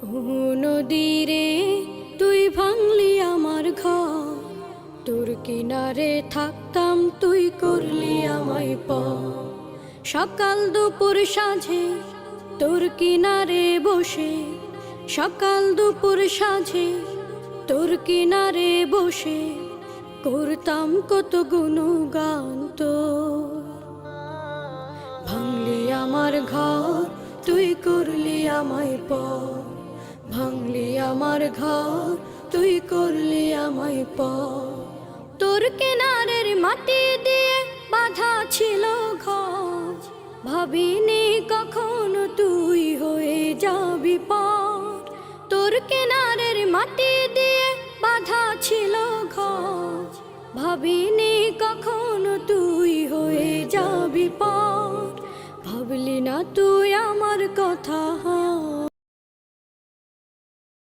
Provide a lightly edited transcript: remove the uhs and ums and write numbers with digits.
নদীরে তুই ভাঙলি আমার ঘর, তোর কিনারে থাকতাম তুই করলি আমায় পর। সকাল দুপুর সাঁঝে তোর কিনারে বসে, সকাল দুপুর সাঁঝে তোর কিনারে বসে করতাম কত গুণগান তোর। ভাঙলি আমার ঘর তুই করলি আমায় পর, ভাঙলি আমার ঘর তুই করলি আমায় পর। তোর কিনারের মাটি দিয়ে বাঁধা ছিল ঘর, ভাবিনি কখনো তুই হয়ে যাবি পার। তোর কিনারের মাটি দিয়ে বাঁধা ছিল ঘর, ভাবিনি কখনো তুই হয়ে যাবি পার। ভাবলি না তুই আমার কথা।